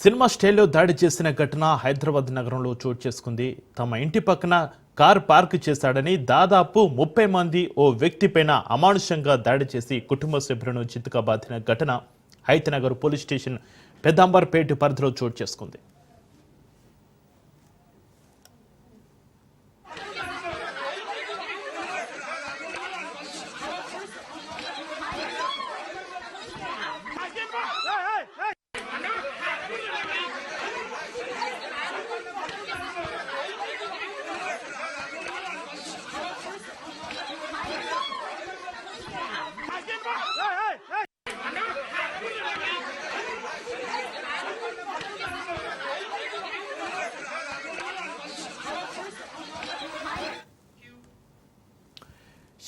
Cinema స్టైల్లో దాడి చేసిన ఘటన హైదరాబాద్ నగరంలో చోటు చేసుకుంది. తమ ఇంటి పక్కన కార్ పార్క్ చేశాడని దాదాపు 30 మంది ఓ వ్యక్తిపైన అమానుషంగా దాడి చేసి కుటుంబ సభ్యులను చిత్తుగా బాధిన ఘటన హైతనగర్ పోలీస్ స్టేషన్ పెద్దాంబర్పేట పరిధిలో చోటు చేసుకుంది.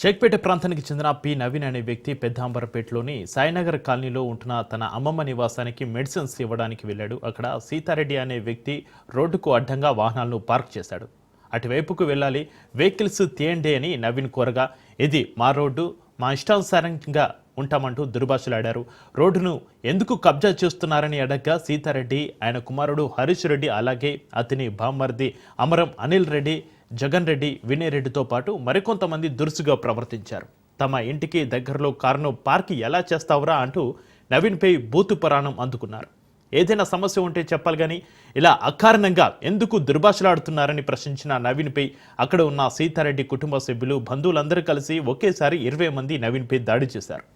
షేక్పేట ప్రాంతానికి చెందిన పి నవీన్ అనే వ్యక్తి పెద్దాంబరపేటలోని సాయినగర్ కాలనీలో ఉంటున్న తన అమ్మమ్మ నివాసానికి మెడిసిన్స్ ఇవ్వడానికి వెళ్ళాడు. అక్కడ సీతారెడ్డి అనే వ్యక్తి రోడ్డుకు అడ్డంగా వాహనాలను పార్క్ చేశాడు. అటువైపుకు వెళ్ళాలి, వెహికల్స్ తీయండి అని నవీన్ కోరగా, ఇది మా రోడ్డు, మా ఇష్టానుసారంగా ఉంటామంటూ దుర్భాషలాడారు. రోడ్డును ఎందుకు కబ్జా చేస్తున్నారని అడగ్గా సీతారెడ్డి, ఆయన కుమారుడు హరీష్ రెడ్డి, అలాగే అతని బామ్మర్ది అమరం అనిల్ రెడ్డి, జగన్ రెడ్డి, వినయ్ రెడ్డితో పాటు మరికొంతమంది దురుసుగా ప్రవర్తించారు. తమ ఇంటికి దగ్గరలో కారును పార్క్ ఎలా చేస్తావురా అంటూ నవీన్పై బూతు పురాణం అందుకున్నారు. ఏదైనా సమస్య ఉంటే చెప్పాలి కానీ ఇలా అకారణంగా ఎందుకు దుర్భాషలాడుతున్నారని ప్రశ్నించిన నవీన్పై అక్కడ ఉన్న సీతారెడ్డి కుటుంబ సభ్యులు, బంధువులందరూ కలిసి ఒకేసారి 20 మంది నవీన్పై దాడి చేశారు.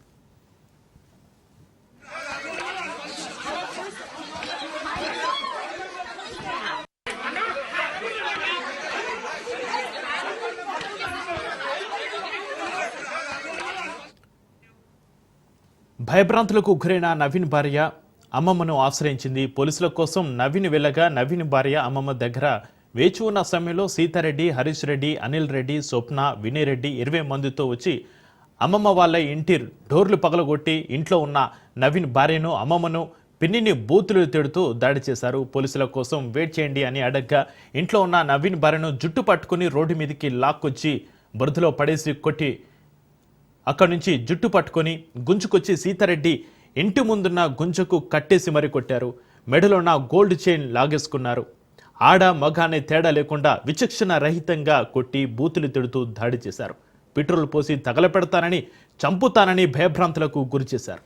భయభ్రాంతులకు గురైన నవీన్ భార్య అమ్మమ్మను ఆశ్రయించింది. పోలీసుల కోసం నవీన్ వెళ్ళగా నవీన్ భార్య అమ్మమ్మ దగ్గర వేచి ఉన్న సమయంలో సీతారెడ్డి, హరీష్ రెడ్డి, అనిల్ రెడ్డి, స్వప్న, వినయ్ రెడ్డి 20 మందితో వచ్చి అమ్మమ్మ వాళ్ళ ఇంటి డోర్లు పగలగొట్టి ఇంట్లో ఉన్న నవీన్ భార్యను, అమ్మమ్మను, పిన్నిని బూతులు తిడుతూ దాడి చేశారు. పోలీసుల కోసం వెయిట్ చేయండి అని అడగ్గా ఇంట్లో ఉన్న నవీన్ భార్యను జుట్టు పట్టుకుని రోడ్డు మీదకి లాక్కొచ్చి బురదలో పడేసి కొట్టి అక్కడి నుంచి జుట్టు పట్టుకొని గుంజుకొచ్చి సీతారెడ్డి ఇంటి ముందున్న గుంజకు కట్టేసి మరీ కొట్టారు. మెడలో ఉన్న గోల్డ్ చైన్ లాగేసుకున్నారు. ఆడ మగ అనే తేడా లేకుండా విచక్షణ రహితంగా కొట్టి బూతులు తిడుతూ దాడి చేశారు. పెట్రోల్ పోసి తగలపెడతానని, చంపుతానని భయభ్రాంతులకు గురి చేశారు.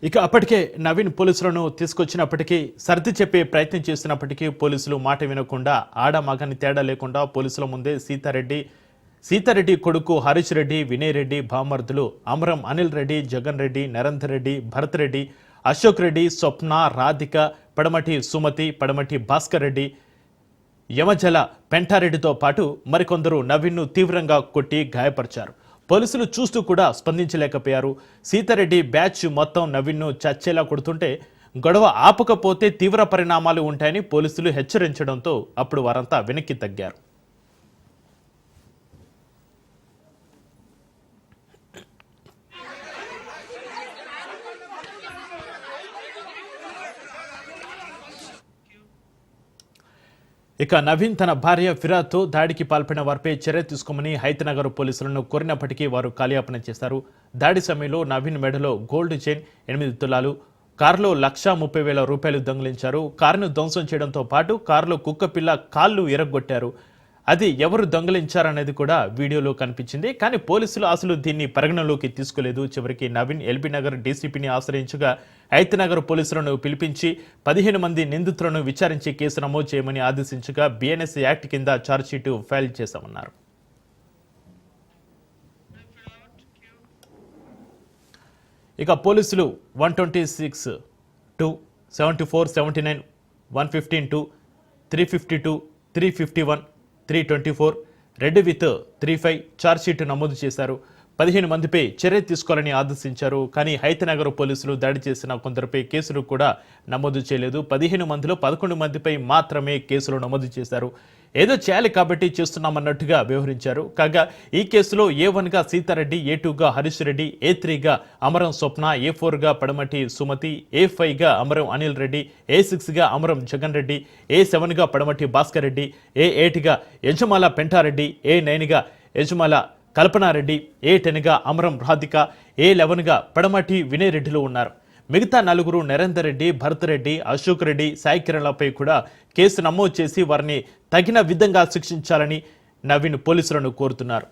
ఇక అప్పటికే నవీన్ పోలీసులను తీసుకొచ్చినప్పటికీ, సర్ది చెప్పే ప్రయత్నం చేసినప్పటికీ పోలీసులు మాట వినకుండా, ఆడ మగని తేడా లేకుండా పోలీసుల ముందే సీతారెడ్డి కొడుకు హరీష్ రెడ్డి, వినయ్ రెడ్డి, బామర్దులు అమరం అనిల్ రెడ్డి, జగన్ రెడ్డి, నరేందర్ రెడ్డి, భరత్ రెడ్డి, అశోక్ రెడ్డి, స్వప్న, రాధిక, పడమటి సుమతి, పడమటి భాస్కర్ రెడ్డి, యమజల పెంటారెడ్డితో పాటు మరికొందరు నవీన్ను తీవ్రంగా కొట్టి గాయపరిచారు. పోలీసులు చూస్తూ కూడా స్పందించలేకపోయారు. సీతారెడ్డి బ్యాచ్ మొత్తం నవీన్ను చచ్చేలా కొడుతుంటే గొడవ ఆపకపోతే తీవ్ర పరిణామాలు ఉంటాయని పోలీసులు హెచ్చరించడంతో అప్పుడు వారంతా వెనక్కి తగ్గారు. ఇక నవీన్ తన భార్య ఫిరాద్తో దాడికి పాల్పడిన వారిపై చర్య తీసుకోమని హైతనగర్ పోలీసులను కోరినప్పటికీ వారు కాలయాపన చేశారు. దాడి సమయంలో నవీన్ మెడలో గోల్డ్ చైన్, 8 తులాలు, కారులో ₹1,30,000 దొంగిలించారు. కారును ధ్వంసం చేయడంతో పాటు కారులో కుక్కపిల్ల కాళ్ళు ఎరగొట్టారు. అది ఎవరు దొంగిలించారనేది కూడా వీడియోలో కనిపించింది. కానీ పోలీసులు అసలు దీన్ని పరిగణలోకి తీసుకోలేదు. చివరికి నవీన్ ఎల్బీ నగర్ డీసీపీని ఆశ్రయించగా హైతనగర్ పోలీసులను పిలిపించి 15 మంది నిందితులను విచారించి కేసు నమోదు చేయమని ఆదేశించగా BNS యాక్ట్ కింద ఛార్జ్షీటు ఫైల్ చేశామన్నారు. ఇక పోలీసులు 126(2), 74, 79, 115(2), 352, 351, 324, రెడ్ విత్ 35 ఛార్జ్షీట్ నమోదు చేశారు. 15 మందిపై చర్య తీసుకోవాలని ఆదేశించారు. కానీ హైతనగర్ పోలీసులు దాడి చేసిన కొందరిపై కేసులు కూడా నమోదు చేయలేదు. 15 మందిలో 11 మందిపై మాత్రమే కేసులు నమోదు చేశారు. ఏదో చేయాలి కాబట్టి చేస్తున్నామన్నట్టుగా వ్యవహరించారు. కాగా ఈ కేసులో A1గా సీతారెడ్డి, A2గా హరీష్ రెడ్డి, A3గా అమరం స్వప్న, A4గా పడమటి సుమతి, A5గా అమరం అనిల్ రెడ్డి, A6గా అమరం జగన్ రెడ్డి, A7గా పడమటి భాస్కర్ రెడ్డి, A8గా యజమాల పెంటారెడ్డి, A9గా యజమాల కల్పనారెడ్డి, A10గా అమరం రాధిక, A11గా పడమటి వినయ్ రెడ్డిలు ఉన్నారు. మిగతా నలుగురు నరేందర్ రెడ్డి, భరత్ రెడ్డి, అశోక్ రెడ్డి, సాయి కిరణ్లపై కూడా కేసు నమోదు చేసి వారిని తగిన విధంగా శిక్షించాలని నవీన్ పోలీసులను కోరుతున్నారు.